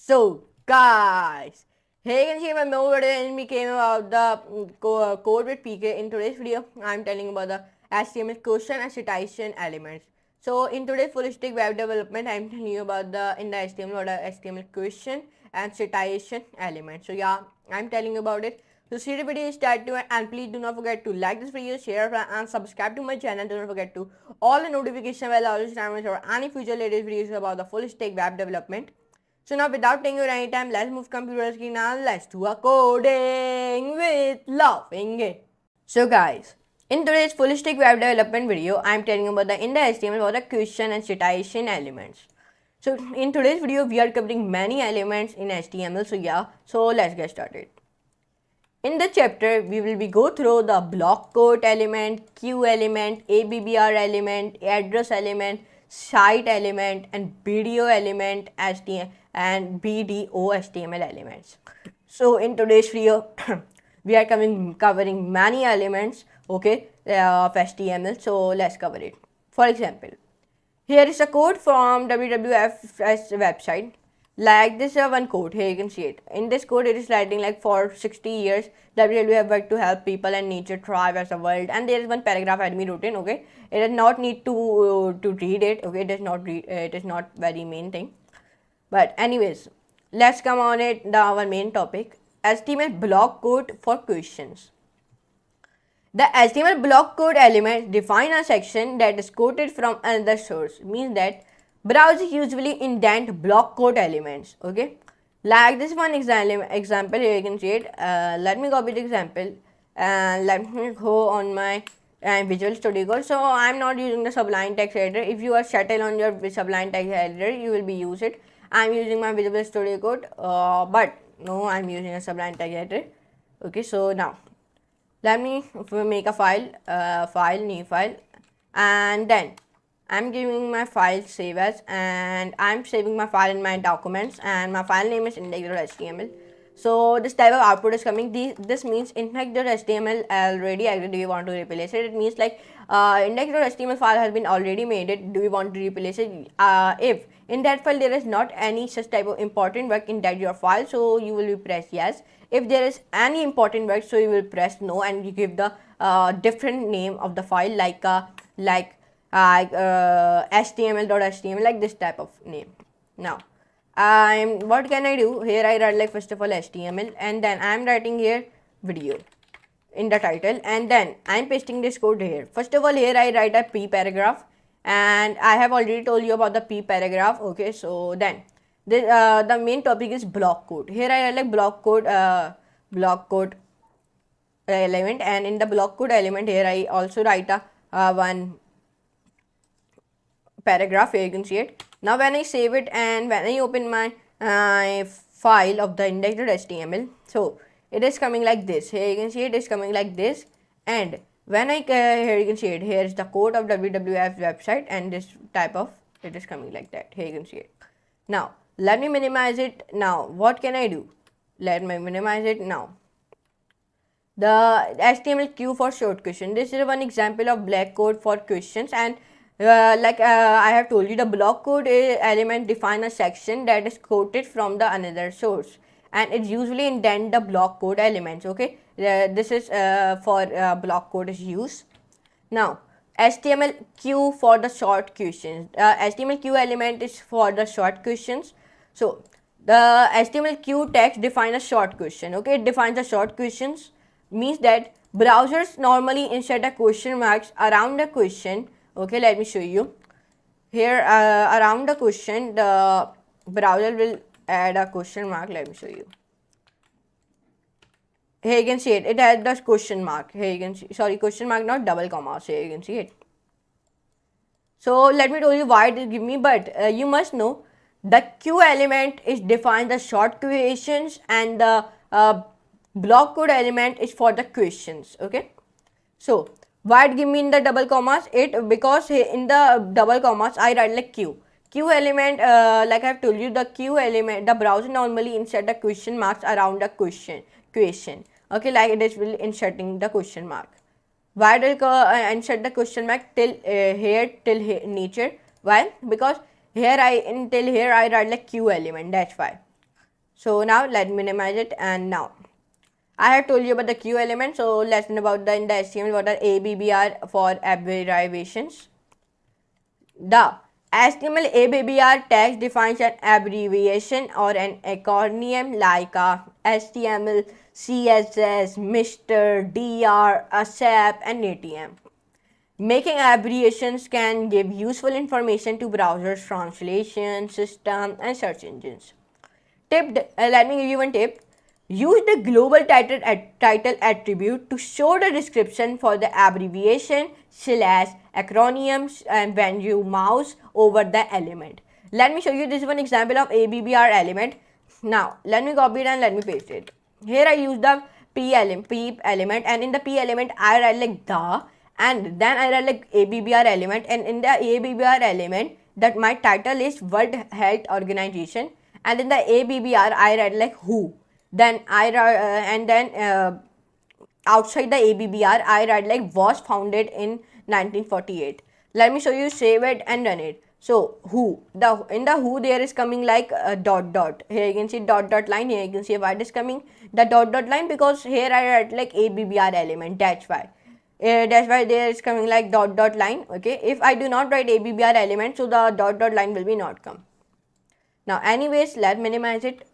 So, guys, here you can see my new video and we came about the code with PK. In today's video, I'm telling about the HTML question and citation elements. So, in today's full stack web development, I'm telling you about in the HTML what are HTML question and citation elements. So, yeah, I'm telling you about it. So, see the video start to and please do not forget to like this video, share and subscribe to my channel. Do not forget to all the notification bell always time for any future latest videos about the full stack web development. So now without taking your any time, let's move computer screen and let's do a coding with laughing. So guys, in today's full stack web development video, I am telling you about the in the HTML about the question and citation elements. So in today's video, we are covering many elements in HTML. So yeah, so let's get started. In the chapter, we will be go through the block quote element, queue element, ABBR element, address element, site element, and video element, HTML and BDO HTML elements. So in today's video, we are covering many elements, okay, of HTML. So let's cover it. For example, here is a code from WWF's website. Like this one code, here you can see it. In this code, it is writing like for 60 years, WWF worked to help people and nature thrive as a world. And there is one paragraph admin written, okay. It does not need to read it, okay. It does not read. It is not very main thing. But anyways, let's come on it. Our main topic: HTML block code for questions. The HTML block code element define a section that is quoted from another source. Means that browsers usually indent block code elements. Okay, like this one example here you can see it. Let me copy the example and let me go on my Visual Studio Code. So I am not using the Sublime Text Editor. If you are settled on your Sublime Text Editor, you will be use it. I am using my Visual Studio Code, but no, I am using a Sublime Text Editor. Okay, so now let me make a new file, and then I'm giving my file save as, and I'm saving my file in my documents, and my file name is index.html. So this type of output is coming. This means index.html already exists. Do you want to replace it? It means like index.html file has been already made it. Do you want to replace it? If in that file there is not any such type of important work in that your file, so you will press yes. If there is any important work, so you will press no, and you give the different name of the file like html.html, like this type of name. Now what can I do here? I write like first of all HTML, and then I'm writing here video in the title, and then I'm pasting this code here. First of all, here I write a p paragraph, and I have already told you about the p paragraph. Okay, so then the main topic is block code. Here I write like block code element, and in the block code element here I also write a one paragraph. Here you can see it. Now when I save it and when I open my file of the index.html, so it is coming like this. Here you can see it is coming like this, and when I here you can see it, here is the code of WWF website, and this type of it is coming like that. Here you can see it. Now let me minimize it. Now what can I do? Let me minimize it now. The HTML queue for short question. This is one example of block code for questions, and I have told you, the block code element define a section that is quoted from the another source, and it usually indent the block code elements. Okay, this is for block code is used. Now HTML queue for the short questions. HTML queue element is for the short questions. So the HTML queue text define a short question. Okay, it defines the short questions, means that browsers normally insert a question marks around the question. Okay, let me show you here. Around the question, the browser will add a question mark. Let me show you. Here you can see it. It has the question mark. Here you can see, sorry, question mark, not double comma. So here you can see it. So let me tell you why it give me, but you must know the queue element is defined the short questions, and the block code element is for the questions. Okay, so why it give me in the double commas? It because in the double commas I write like queue element, like I have told you, the queue element, the browser normally insert the question marks around the question. Okay, like it is will inserting the question mark. Why do I insert the question mark till here nature? Why? Because here until here I write like queue element. That's why. So now let me minimize it, and now I have told you about the Q element. So let's learn about in the HTML what are ABBR for abbreviations. The HTML ABBR text defines an abbreviation or an acronym like a HTML, CSS, Mr., DR, ASAP, and ATM. Making abbreviations can give useful information to browsers, translation system, and search engines. Let me give you one tip. Use the global title attribute to show the description for the abbreviation slash acronyms and when you mouse over the element. Let me show you this one example of ABBR element. Now let me copy it and let me paste it. Here I use the P element, and in the P element I write like the, and then I write like ABBR element, and in the ABBR element that my title is World Health Organization, and in the ABBR I write like who. Then outside the ABBR I write like was founded in 1948. Let me show you, save it and run it. So who, in the who there is coming like a dot dot. Here you can see dot dot line. Here you can see why it is coming the dot dot line, because here I write like ABBR element. That's why. That's why there is coming like dot dot line. Okay, if I do not write ABBR element, so the dot dot line will be not come. Now anyways, let's minimize it.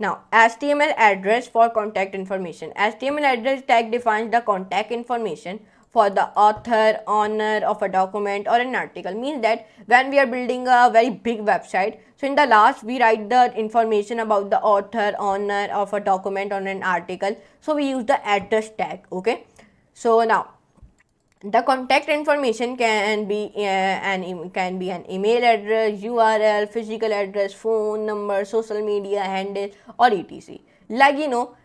Now HTML address for contact information. HTML address tag defines the contact information for the author, owner of a document or an article. Means that when we are building a very big website, so in the last we write the information about the author, owner of a document or an article. So we use the address tag. Okay. So now the contact information can be an email address, URL, physical address, phone number, social media handle, or etc. Like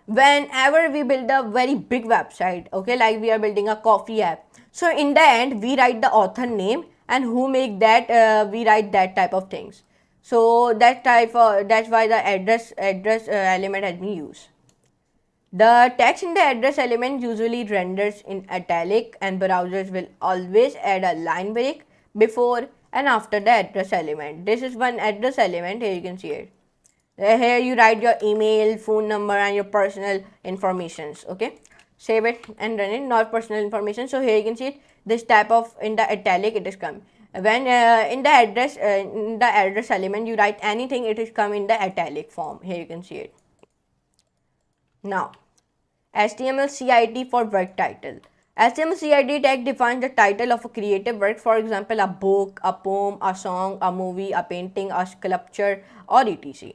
whenever we build a very big website, okay, like we are building a coffee app. So in the end, we write the author name and who make that. We write that type of things. So that's why the address element has been used. The text in the address element usually renders in italic, and browsers will always add a line break before and after the address element. This is one address element. Here you can see it. Here you write your email, phone number, and your personal informations. Okay, save it and run it. Not personal information. So here you can see it. This type of in the italic it is come. When in the address element you write anything, it is come in the italic form. Here you can see it. Now HTML CID for work title. HTML CID tag defines the title of a creative work, for example, a book, a poem, a song, a movie, a painting, a sculpture, or etc.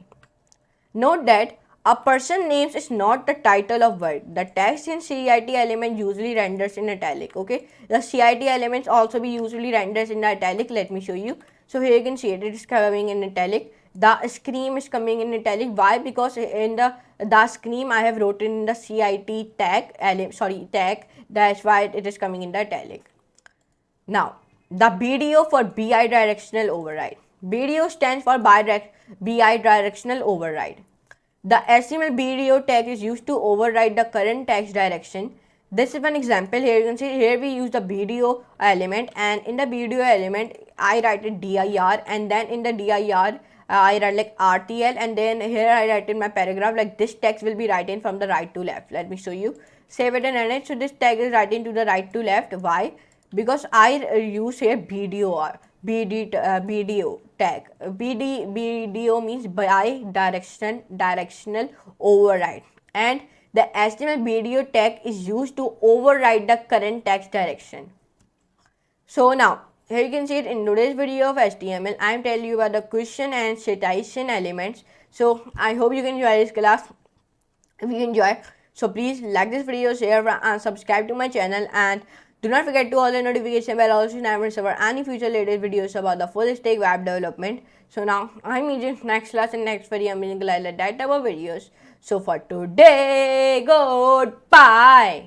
Note that a person names is not the title of work. The text in CID element usually renders in italic. Okay, the CID elements also be usually renders in the italic. Let me show you. So here you can see it. It is coming in italic. The scream is coming in italic. Why? Because in the scream I have written in the CID tag tag. That's why it is coming in the italic. Now the BDO for BI directional override. BDO stands for BI directional override. The HTML BDO tag is used to override the current text direction. This is one example. Here you can see, here we use the BDO element, and in the BDO element I write it dir, and then in the dir I write like RTL, and then here I write in my paragraph like this text will be written from the right to left. Let me show you. Save it and run it. So this tag is writing to the right to left. Why? Because I use here BDO tag. BDO means by directional override, and the HTML BDO tag is used to override the current text direction. So now here you can see it. In today's video of HTML, I am telling you about the question and citation elements. So I hope you can enjoy this class. If you enjoy, so please like this video, share and subscribe to my channel, and do not forget to all the notification bell also to never miss our any future latest videos about the full stack web development. So now I'm meeting next class and next video I'm going to that type of videos. So for today, goodbye.